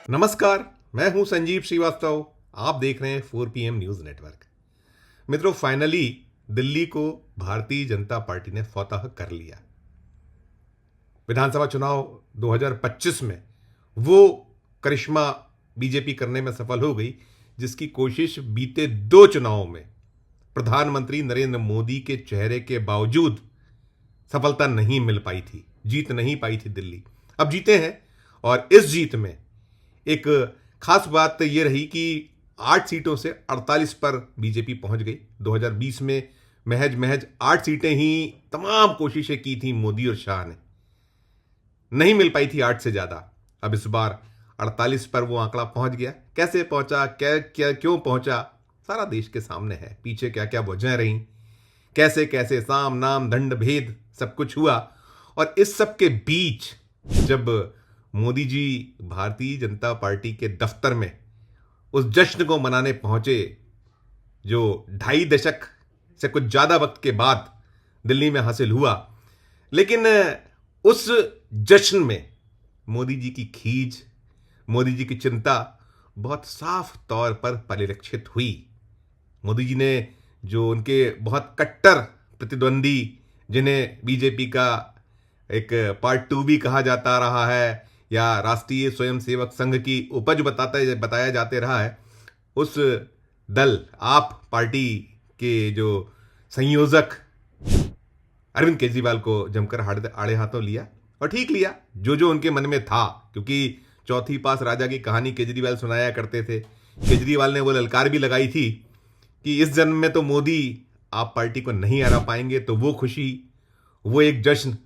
नमस्कार। मैं हूं संजीव श्रीवास्तव। आप देख रहे हैं 4 PM न्यूज नेटवर्क। मित्रों, फाइनली दिल्ली को भारतीय जनता पार्टी ने फतह कर लिया। विधानसभा चुनाव 2025 में वो करिश्मा बीजेपी करने में सफल हो गई जिसकी कोशिश बीते 2 चुनावों में प्रधानमंत्री नरेंद्र मोदी के चेहरे के बावजूद सफलता नहीं मिल पाई थी, जीत नहीं पाई थी दिल्ली। अब जीते हैं और इस जीत में एक खास बात यह रही कि 8 सीटों से 48 पर बीजेपी पहुंच गई। 2020 में महज 8 सीटें ही तमाम कोशिशें की थी मोदी और शाह ने, नहीं मिल पाई थी 8 से ज्यादा। अब इस बार 48 पर वो आंकड़ा पहुंच गया। कैसे पहुंचा, क्यों पहुंचा, सारा देश के सामने है। पीछे क्या क्या वजह रही, कैसे कैसे साम नाम दंड भेद सब कुछ हुआ। और इस सब के बीच जब मोदी जी भारतीय जनता पार्टी के दफ्तर में उस जश्न को मनाने पहुंचे जो 2.5 दशक से कुछ ज्यादा वक्त के बाद दिल्ली में हासिल हुआ, लेकिन उस जश्न में मोदी जी की खीज, मोदी जी की चिंता बहुत साफ तौर पर परिलक्षित हुई। मोदी जी ने जो उनके बहुत कट्टर प्रतिद्वंदी, जिन्हें बीजेपी का एक पार्ट 2 भी कहा जाता रहा है या राष्ट्रीय स्वयंसेवक संघ की उपज बताया जाते रहा है, उस दल आप पार्टी के जो संयोजक अरविंद केजरीवाल को जमकर आड़े हाथों लिया और ठीक लिया जो जो उनके मन में था। क्योंकि चौथी पास राजा की कहानी केजरीवाल सुनाया करते थे। केजरीवाल ने वो ललकार भी लगाई थी कि इस जन्म में तो मोदी आप पार्टी को नहीं हरा पाएंगे। तो वो खुशी, वो एक जश्न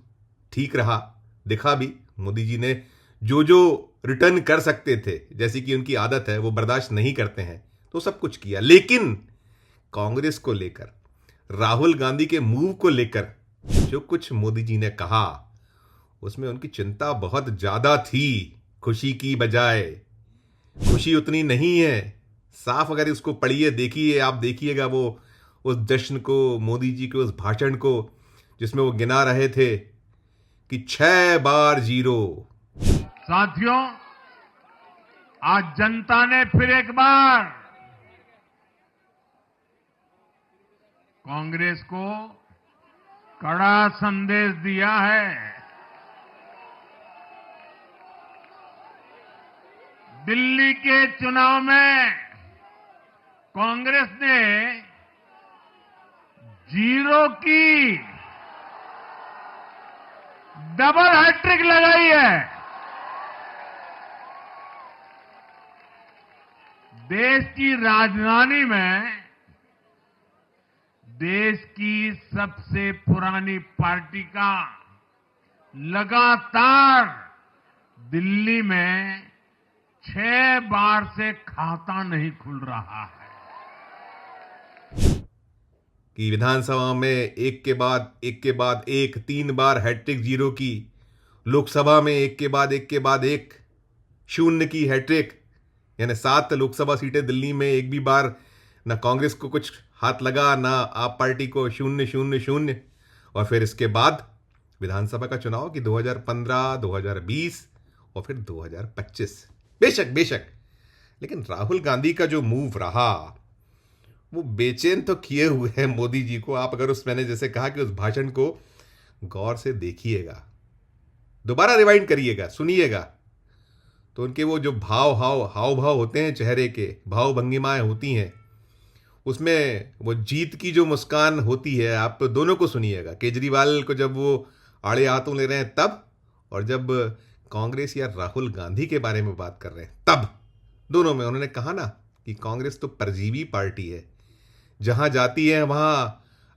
ठीक रहा, दिखा भी। मोदी जी ने जो जो रिटर्न कर सकते थे, जैसी कि उनकी आदत है, वो बर्दाश्त नहीं करते हैं, तो सब कुछ किया। लेकिन कांग्रेस को लेकर, राहुल गांधी के मूव को लेकर जो कुछ मोदी जी ने कहा, उसमें उनकी चिंता बहुत ज्यादा थी खुशी की बजाय। खुशी उतनी नहीं है। साफ अगर इसको पढ़िए, देखिए, आप देखिएगा वो उस जश्न को, मोदी जी के उस भाषण को, जिसमें वो गिना रहे थे कि 6 बार 0। साथियों, आज जनता ने फिर एक बार कांग्रेस को कड़ा संदेश दिया है। दिल्ली के चुनाव में कांग्रेस ने 0 की डबल हैट्रिक लगाई है। देश की राजधानी में देश की सबसे पुरानी पार्टी का लगातार दिल्ली में 6 बार से खाता नहीं खुल रहा है। कि विधानसभा में एक के बाद एक 3 बार हैट्रिक 0 की, लोकसभा में एक के बाद एक 0 की हैट्रिक, यानी 7 लोकसभा सीटें दिल्ली में एक भी बार ना कांग्रेस को कुछ हाथ लगा, ना आप पार्टी को 0 0 0। और फिर इसके बाद विधानसभा का चुनाव कि 2015, 2020 और फिर 2025। बेशक, लेकिन राहुल गांधी का जो मूव रहा वो बेचैन तो किए हुए हैं मोदी जी को। आप अगर मैंने जैसे कहा कि उस भाषण को गौर से देखिएगा, दोबारा रिवाइंड करिएगा, सुनिएगा, तो उनके वो जो हाव भाव होते हैं, चेहरे के भाव भंगिमाएं होती हैं, उसमें वो जीत की जो मुस्कान होती है, आप दोनों को सुनिएगा। केजरीवाल को जब वो आड़े हाथों ले रहे हैं तब, और जब कांग्रेस या राहुल गांधी के बारे में बात कर रहे हैं तब, दोनों में उन्होंने कहा ना कि कांग्रेस तो परजीवी पार्टी है, जहां जाती है वहां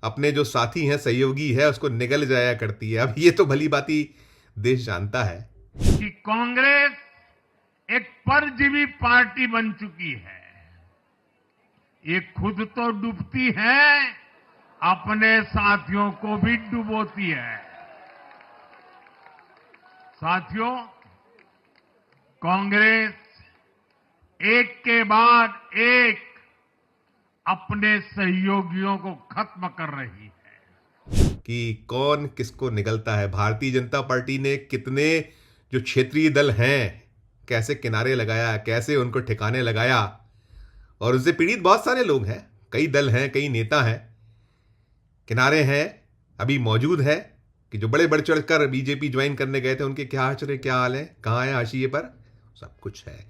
अपने जो साथी हैं, सहयोगी है, उसको निगल जाया करती है। अब ये तो भली बाती देश जानता है कि कांग्रेस एक परजीवी पार्टी बन चुकी है। ये खुद तो डूबती है, अपने साथियों को भी डुबोती है। साथियों, कांग्रेस एक के बाद एक अपने सहयोगियों को खत्म कर रही है कि कौन किसको निगलता है। भारतीय जनता पार्टी ने कितने जो क्षेत्रीय दल हैं, कैसे किनारे लगाया, कैसे उनको ठिकाने लगाया। और उससे पीड़ित बहुत सारे लोग हैं, कई दल हैं, कई नेता हैं, किनारे हैं, अभी मौजूद है कि जो बड़े बढ़ चढ़कर बीजेपी ज्वाइन करने गए थे, उनके क्या आचरे, क्या हाल है, कहाँ है हाशिए पर, सब कुछ है।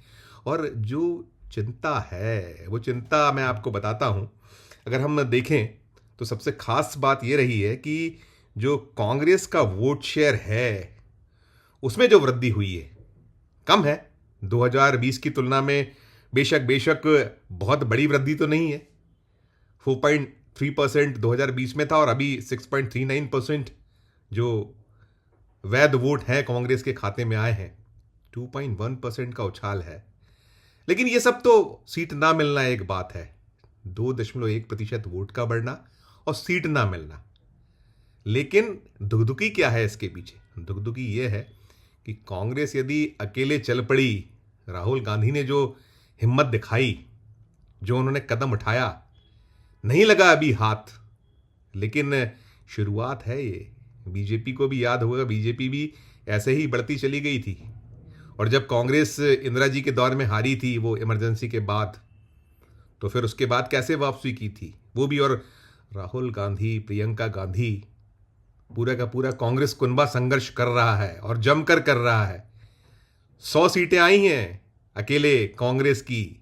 और जो चिंता है वो चिंता मैं आपको बताता हूँ। अगर हम देखें तो सबसे खास बात ये रही है कि जो कांग्रेस का वोट शेयर है उसमें जो वृद्धि हुई है कम है 2020 की तुलना में। बेशक बहुत बड़ी वृद्धि तो नहीं है। 4.3% 2020 में था और अभी 6.39% जो वैध वोट हैं कांग्रेस के खाते में आए हैं। 2.1% का उछाल है। लेकिन ये सब तो सीट ना मिलना एक बात है, 2.1% वोट का बढ़ना और सीट ना मिलना। लेकिन दुगदुकी क्या है इसके पीछे? दुगदुकी ये है कि कांग्रेस यदि अकेले चल पड़ी, राहुल गांधी ने जो हिम्मत दिखाई, जो उन्होंने कदम उठाया, नहीं लगा अभी हाथ, लेकिन शुरुआत है ये। बीजेपी को भी याद होगा, बीजेपी भी ऐसे ही बढ़ती चली गई थी। और जब कांग्रेस इंदिरा जी के दौर में हारी थी, वो इमरजेंसी के बाद, तो फिर उसके बाद कैसे वापसी की थी वो भी। और राहुल गांधी, प्रियंका गांधी, पूरा का पूरा कांग्रेस कुनबा संघर्ष कर रहा है और जमकर कर रहा है। 100 सीटें आई हैं अकेले कांग्रेस की।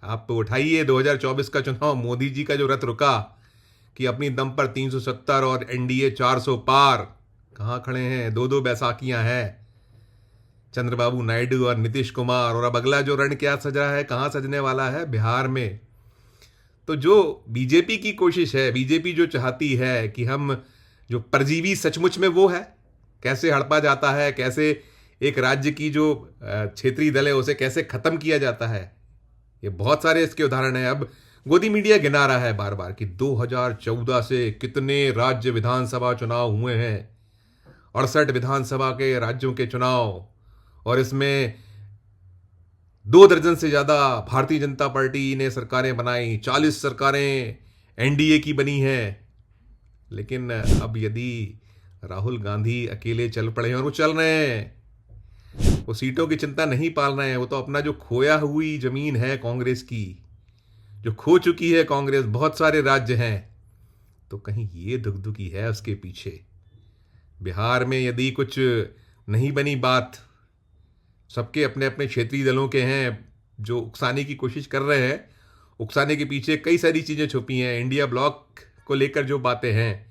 आप उठाइए 2024 का चुनाव, मोदी जी का जो रथ रुका कि अपनी दम पर 370 और एनडीए 400 पार, कहाँ खड़े हैं? दो बैसाखियां हैं, चंद्रबाबू नायडू और नीतीश कुमार। और अब अगला जो रण क्या सज रहा है, कहाँ सजने वाला है? बिहार में। तो जो बीजेपी की कोशिश है, बीजेपी जो चाहती है कि हम जो परजीवी सचमुच में वो है, कैसे हड़पा जाता है, कैसे एक राज्य की जो क्षेत्रीय दल है उसे कैसे खत्म किया जाता है, ये बहुत सारे इसके उदाहरण हैं। अब गोदी मीडिया गिना रहा है बार बार कि 2014 से कितने राज्य विधानसभा चुनाव हुए हैं, 68 विधानसभा के राज्यों के चुनाव, और इसमें 2 दर्जन से ज्यादा भारतीय जनता पार्टी ने सरकारें बनाई, 40 सरकारें एनडीए की बनी हैं। लेकिन अब यदि राहुल गांधी अकेले चल पड़े और वो चल रहे हैं, वो सीटों की चिंता नहीं पाल रहे हैं, वो तो अपना जो खोया हुई जमीन है कांग्रेस की, जो खो चुकी है कांग्रेस, बहुत सारे राज्य हैं, तो कहीं ये दुगदुगी है उसके पीछे। बिहार में यदि कुछ नहीं बनी बात, सबके अपने अपने क्षेत्रीय दलों के हैं जो उकसाने की कोशिश कर रहे हैं, उकसाने के पीछे कई सारी चीजें छुपी हैं, इंडिया ब्लॉक को लेकर जो बातें हैं।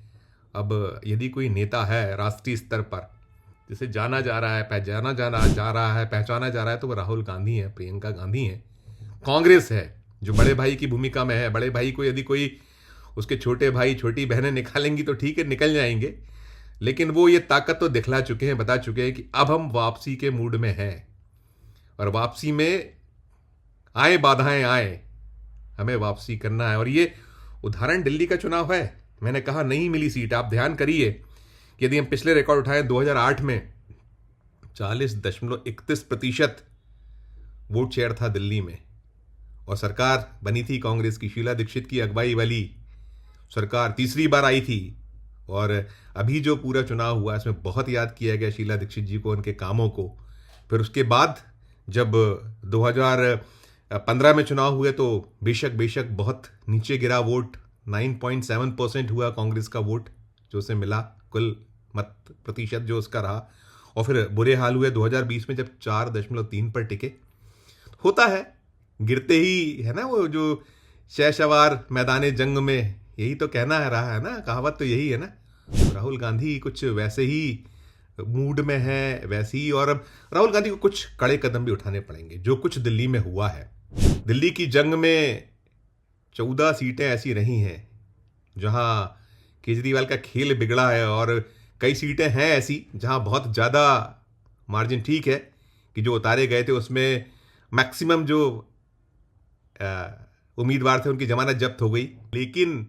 अब यदि कोई नेता है राष्ट्रीय स्तर पर जिसे जाना जा रहा है, पहचाना जा रहा है, तो वो राहुल गांधी है, प्रियंका गांधी है, कांग्रेस है, जो बड़े भाई की भूमिका में है। बड़े भाई को यदि कोई उसके छोटे भाई छोटी बहनें निकालेंगी तो ठीक है, निकल जाएंगे, लेकिन वो ये ताकत तो दिखला चुके हैं, बता चुके हैं कि अब हम वापसी के मूड में हैं। और वापसी में आए बाधाएं आए, हमें वापसी करना है। और ये उदाहरण दिल्ली का चुनाव है। मैंने कहा नहीं मिली सीट, आप ध्यान करिए कि यदि हम पिछले रिकॉर्ड उठाएं, 2008 में 40.31% वोट शेयर था दिल्ली में, और सरकार बनी थी कांग्रेस की, शीला दीक्षित की अगुवाई वाली सरकार तीसरी बार आई थी। और अभी जो पूरा चुनाव हुआ इसमें बहुत याद किया गया शीला दीक्षित जी को, उनके कामों को। फिर उसके बाद जब 2015 में चुनाव हुए तो बेशक बहुत नीचे गिरा वोट, 9.7% हुआ कांग्रेस का वोट जो उसे मिला, कुल मत प्रतिशत जो उसका रहा। और फिर बुरे हाल हुए 2020 में जब 4.3 पर टिके। होता है, गिरते ही है ना, वो जो शहसवार मैदाने जंग में, यही तो कहना है रहा है ना, कहावत तो यही है ना। राहुल गांधी कुछ वैसे ही मूड में है, वैसे ही। और अब राहुल गांधी को कुछ कड़े कदम भी उठाने पड़ेंगे। जो कुछ दिल्ली में हुआ है, दिल्ली की जंग में 14 सीटें ऐसी रही हैं जहां केजरीवाल का खेल बिगड़ा है, और कई सीटें हैं ऐसी जहां बहुत ज़्यादा मार्जिन, ठीक है कि जो उतारे गए थे उसमें मैक्सिमम जो उम्मीदवार थे उनकी जमानत जब्त हो गई, लेकिन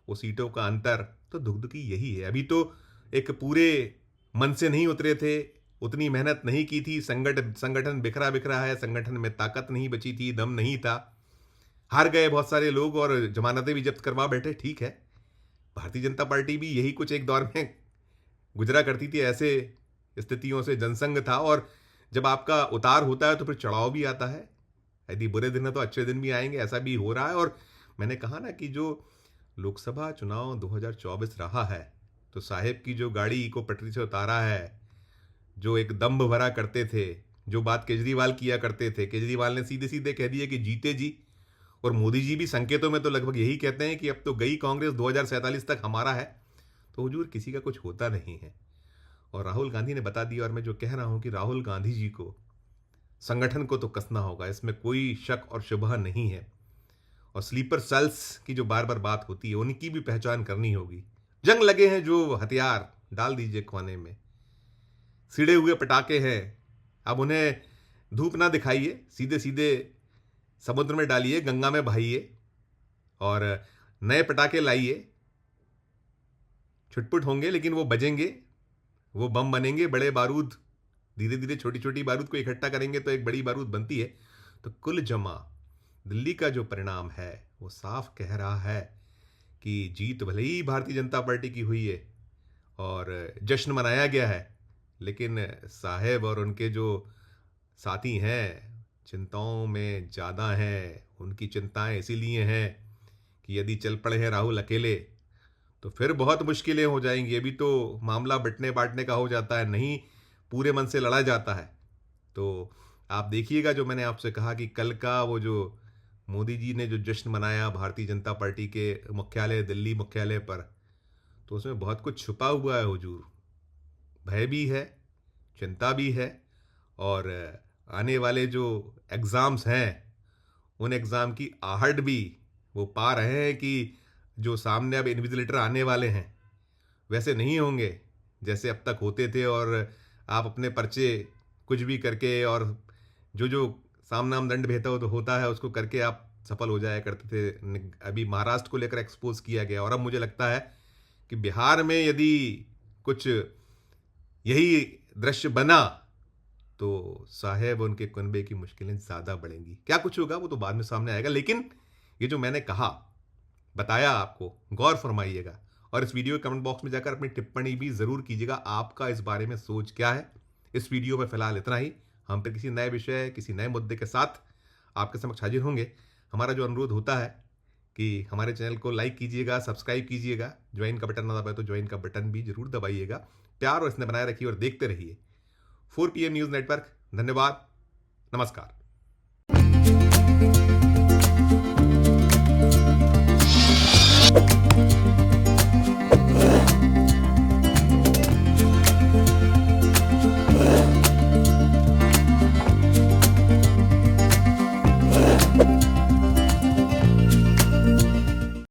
वो सीटों का अंतर तो दुगदुगी यही है। अभी तो एक पूरे मन से नहीं उतरे थे, उतनी मेहनत नहीं की थी, संगठन बिखरा है, संगठन में ताकत नहीं बची थी, दम नहीं था, हार गए बहुत सारे लोग और जमानतें भी जब्त करवा बैठे। ठीक है, भारतीय जनता पार्टी भी यही कुछ एक दौर में गुजरा करती थी, ऐसे स्थितियों से जनसंघ था। और जब आपका उतार होता है तो फिर चढ़ाव भी आता है। यदि बुरे दिन है तो अच्छे दिन भी आएंगे, ऐसा भी हो रहा है। और मैंने कहा ना कि जो लोकसभा चुनाव 2024 रहा है, तो साहेब की जो गाड़ी को पटरी से उतारा है, जो एक दम्भ भरा करते थे, जो बात केजरीवाल किया करते थे, केजरीवाल ने सीधे सीधे कह दिया कि जीते जी। और मोदी जी भी संकेतों में तो लगभग यही कहते हैं कि अब तो गई कांग्रेस, 2047 तक हमारा है। तो हुजूर किसी का कुछ होता नहीं है। और राहुल गांधी ने बता दिया, और मैं जो कह रहा हूं कि राहुल गांधी जी को, संगठन को तो कसना होगा, इसमें कोई शक और शुबह नहीं है। और स्लीपर सेल्स की जो बार बार बात होती है, उनकी भी पहचान करनी होगी। जंग लगे हैं जो हथियार, डाल दीजिए कोने में। सिड़े हुए पटाखे हैं, अब उन्हें धूप ना दिखाइए, सीधे सीधे समुद्र में डालिए, गंगा में बहाइए और नए पटाखे लाइए। छुटपुट होंगे लेकिन वो बजेंगे, वो बम बनेंगे, बड़े बारूद। धीरे धीरे छोटी छोटी बारूद को इकट्ठा करेंगे तो एक बड़ी बारूद बनती है। तो कुल जमा दिल्ली का जो परिणाम है वो साफ कह रहा है कि जीत भले ही भारतीय जनता पार्टी की हुई है और जश्न मनाया गया है, लेकिन साहेब और उनके जो साथी हैं चिंताओं में ज़्यादा हैं। उनकी चिंताएं इसीलिए हैं कि यदि चल पड़े हैं राहुल अकेले तो फिर बहुत मुश्किलें हो जाएंगी। अभी तो मामला बंटने बांटने का हो जाता है, नहीं पूरे मन से लड़ा जाता है। तो आप देखिएगा, जो मैंने आपसे कहा कि कल का वो जो मोदी जी ने जो जश्न मनाया भारतीय जनता पार्टी के मुख्यालय, दिल्ली मुख्यालय पर, तो उसमें बहुत कुछ छुपा हुआ है हुजूर। भय भी है, चिंता भी है, और आने वाले जो एग्ज़ाम्स हैं उन एग्ज़ाम की आहट भी वो पा रहे हैं कि जो सामने अब इन्विजिलेटर आने वाले हैं वैसे नहीं होंगे जैसे अब तक होते थे। और आप अपने पर्चे कुछ भी करके और जो जो सामनाम दंड भेदा तो होता है उसको करके आप सफल हो जाया करते थे। अभी महाराष्ट्र को लेकर एक्सपोज किया गया, और अब मुझे लगता है कि बिहार में यदि कुछ यही दृश्य बना तो साहेब उनके कुनबे की मुश्किलें ज़्यादा बढ़ेंगी। क्या कुछ होगा वो तो बाद में सामने आएगा, लेकिन ये जो मैंने कहा, बताया आपको, गौर फरमाइएगा। और इस वीडियो के कमेंट बॉक्स में जाकर अपनी टिप्पणी भी ज़रूर कीजिएगा, आपका इस बारे में सोच क्या है। इस वीडियो में फ़िलहाल इतना ही। हम फिर किसी नए विषय, किसी नए मुद्दे के साथ आपके समक्ष हाजिर होंगे। हमारा जो अनुरोध होता है कि हमारे चैनल को लाइक कीजिएगा, सब्सक्राइब कीजिएगा, ज्वाइन का बटन ना दबाए तो ज्वाइन का बटन भी जरूर दबाइएगा। प्यार और इसने बनाए रखिए और देखते रहिए 4 PM न्यूज़ नेटवर्क। धन्यवाद, नमस्कार।